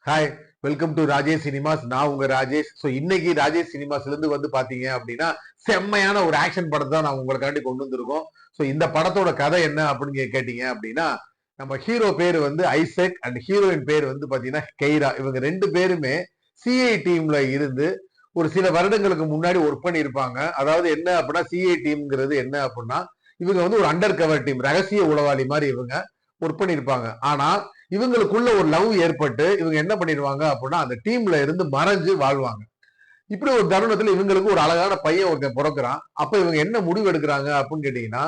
Hi, welcome to Rajesh cinemas. நான் உங்க Rajesh. So இன்னைக்கு ராஜேஷ் சினிமாஸ்ல இருந்து வந்து பாத்தீங்க அப்படின்னா செம்மையான ஒரு ஆக்ஷன் படத்தை தான் நான் உங்களுக்காண்டி கொண்டு வந்திருக்கோம். ஸோ இந்த படத்தோட கதை என்ன அப்படின்னு கேட்டீங்க அப்படின்னா, நம்ம ஹீரோ பேர் வந்து ஐசக் அண்ட் ஹீரோயின் பேர் வந்து பாத்தீங்கன்னா கெய்ரா. இவங்க ரெண்டு பேருமே சிஐ டீம்ல இருந்து ஒரு சில வருடங்களுக்கு முன்னாடி ஒர்க் பண்ணி இருப்பாங்க. அதாவது என்ன அப்படின்னா, சிஐ டீம்ங்கிறது என்ன அப்படின்னா, இவங்க வந்து ஒரு அண்டர் கவர் டீம், ரகசிய உளவாளி மாதிரி இவங்க ஒர்க் பண்ணிருப்பாங்க. ஆனா இவங்களுக்குள்ள ஒரு லவ் ஏற்பட்டு இவங்க என்ன பண்ணிடுவாங்க அப்படின்னா அந்த டீம்ல இருந்து மறைஞ்சு வாழ்வாங்க. இப்படி ஒரு தருணத்துல இவங்களுக்கு ஒரு அழகான பையன் ஒருத்தன் பிறக்கிறான். அப்ப இவங்க என்ன முடிவு எடுக்கிறாங்க அப்படின்னு கேட்டீங்கன்னா,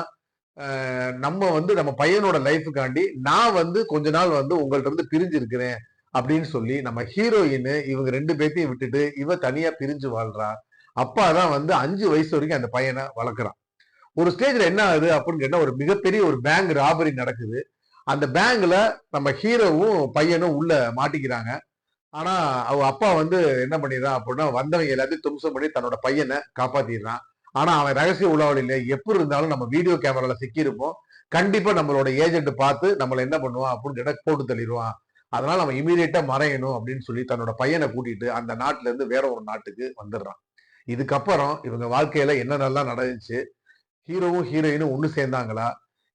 நம்ம வந்து நம்ம பையனோட லைஃபுக்காண்டி நான் வந்து கொஞ்ச நாள் வந்து உங்கள்ட்ட இருந்து பிரிஞ்சு இருக்கிறேன் அப்படின்னு சொல்லி நம்ம ஹீரோயின் இவங்க ரெண்டு பேர்த்தையும் விட்டுட்டு இவ தனியா பிரிஞ்சு வாழ்றா. அப்பா தான் வந்து 5 வயசு வரைக்கும் அந்த பையனை வளர்க்குறான். ஒரு ஸ்டேஜ்ல என்ன ஆகுது அப்படின்னு கேட்டா, ஒரு மிகப்பெரிய ஒரு பேங்க் ராபரி நடக்குது. அந்த பேங்க்ல நம்ம ஹீரோவும் பையனும் உள்ள மாட்டிக்கிறாங்க. ஆனா அவ அப்பா வந்து என்ன பண்ணிடுறான் அப்படின்னா, வந்தவங்க எல்லாத்தையும் தும்சம் பண்ணி தன்னோட பையனை காப்பாத்திடுறான். ஆனா அவன் ரகசிய உளவாளியில எப்படி இருந்தாலும் நம்ம வீடியோ கேமரால சிக்கியிருப்போம். கண்டிப்பா நம்மளோட ஏஜென்ட் பார்த்து நம்மள என்ன பண்ணுவான் அப்படின்னு கேட்டா போட்டு தள்ளிடுவான். அதனால அவன் இமீடியட்டா மறையணும் அப்படின்னு சொல்லி தன்னோட பையனை கூட்டிட்டு அந்த நாட்டுல இருந்து வேற ஒரு நாட்டுக்கு வந்துடுறான். இதுக்கப்புறம் இவங்க வாழ்க்கையில என்னென்னலாம் நடந்துச்சு, ஹீரோவும் ஹீரோயினும் ஒண்ணு சேர்ந்தாங்களா,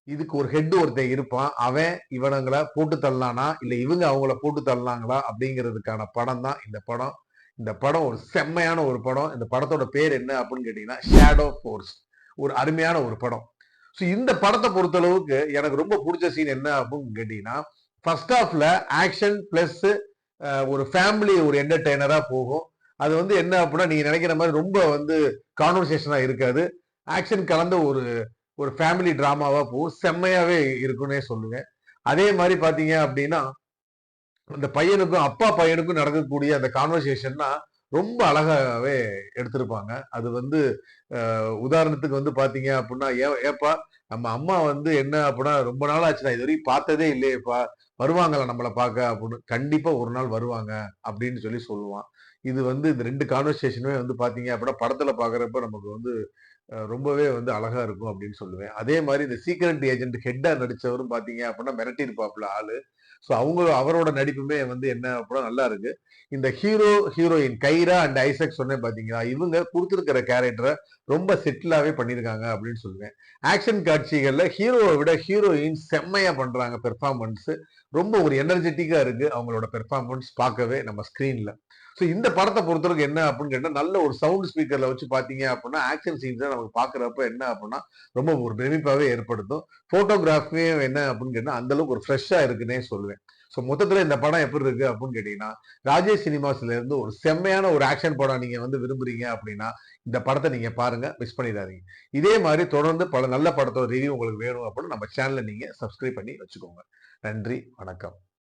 இதுக்கு ஒரு ஹெட் ஒருத்தன் இருப்பான், அவன் இவனுங்களை போட்டு தள்ளலானா இல்ல இவங்க அவங்கள போட்டு தள்ளலாங்களா அப்படிங்கிறதுக்கான படம் தான் இந்த படம். இந்த படம் ஒரு செம்மையான ஒரு படம். இந்த படத்தோட பேர் என்ன அப்படின்னு கேட்டீங்கன்னா ஷேடோ ஃபோர்ஸ். ஒரு அருமையான ஒரு படம். ஸோ இந்த படத்தை பொறுத்தளவுக்கு எனக்கு ரொம்ப பிடிச்ச சீன் என்ன அப்படின்னு கேட்டீங்கன்னா, ஃபர்ஸ்ட் ஹாஃப்ல ஆக்ஷன் பிளஸ் ஒரு ஃபேமிலி ஒரு என்டர்டெய்னரா போகும். அது வந்து என்ன அப்படின்னா, நீங்க நினைக்கிற மாதிரி ரொம்ப வந்து கான்வர்சேஷனா இருக்காது. ஆக்ஷன் கலந்த ஒரு ஒரு ஃபேமிலி டிராமாவா போகும். செம்மையாவே இருக்குன்னே சொல்லுவேன். அதே மாதிரி பாத்தீங்க அப்படின்னா, அந்த பையனுக்கும் அப்பா பையனுக்கும் நடக்கக்கூடிய அந்த கான்வர்சேஷன்னா ரொம்ப அழகாவே எடுத்திருப்பாங்க. அது வந்து உதாரணத்துக்கு வந்து பாத்தீங்க அப்படின்னா, ஏப்பா நம்ம அம்மா வந்து என்ன அப்படின்னா, ரொம்ப நாள் ஆச்சு நான் இது வரைக்கும் பார்த்ததே இல்லையேப்பா, வருவாங்களா நம்மள பார்க்க அப்படின்னு. கண்டிப்பா ஒரு நாள் வருவாங்க அப்படின்னு சொல்லி சொல்லுவான். இது வந்து இந்த 2 கான்வர்சேஷனுமே வந்து பாத்தீங்க அப்படின்னா, படத்துல பார்க்கறப்ப நமக்கு வந்து ரொம்பவே வந்து அழகா இருக்கும் அப்படின்னு சொல்லுவேன். அதே மாதிரி இந்த சீக்ரெட் ஏஜென்ட் ஹெட்டா நடிச்சவரும் பாத்தீங்க அப்படின்னா மிரட்டியிருப்பாப்புல ஆளு. ஸோ அவரோட நடிப்புமே வந்து என்ன அப்படின்னா நல்லா இருக்கு. இந்த hero heroine Khaira and Isaac சொன்னேன் பாத்தீங்களா, இவங்க கொடுத்திருக்கிற கேரக்டரை ரொம்ப செட்டிலாவே பண்ணியிருக்காங்க அப்படின்னு சொல்லுவேன். ஆக்ஷன் காட்சிகள்ல ஹீரோவை விட ஹீரோயின் செம்மையா பண்றாங்க பெர்ஃபார்மன்ஸ். ரொம்ப ஒரு எனர்ஜெட்டிக்கா இருக்கு அவங்களோட பெர்ஃபார்மன்ஸ் பார்க்கவே நம்ம ஸ்கிரீன்ல. ஸோ இந்த படத்தை பொறுத்தவரைக்கும் என்ன அப்படின்னு கேட்டா, நல்ல ஒரு சவுண்ட் ஸ்பீக்கர்ல வச்சு பாத்தீங்க அப்படின்னா ஆக்ஷன் சீன்ஸை நமக்கு பாக்குறப்ப என்ன அப்படின்னா ரொம்ப ஒரு பிரமிப்பாவே ஏற்படுத்தும். போட்டோகிராஃபியும் என்ன அப்படின்னு கேட்டா அந்த அளவுக்கு ஒரு ஃப்ரெஷ்ஷா இருக்குன்னே சொல்லுவேன். ஸோ மொத்தத்துல இந்த படம் எப்படி இருக்கு அப்படின்னு கேட்டீங்கன்னா, ராஜேஷ் சினிமாஸ்ல இருந்து ஒரு செம்மையான ஒரு ஆக்ஷன் படம் நீங்க வந்து விரும்புறீங்க அப்படின்னா இந்த படத்தை நீங்க பாருங்க, மிஸ் பண்ணிடாதீங்க. இதே மாதிரி தொடர்ந்து பல நல்ல படத்தோட ரிவ்யூ உங்களுக்கு வேணும் அப்படின்னு நம்ம சேனலை நீங்க சப்ஸ்கிரைப் பண்ணி வச்சுக்கோங்க. நன்றி, வணக்கம்.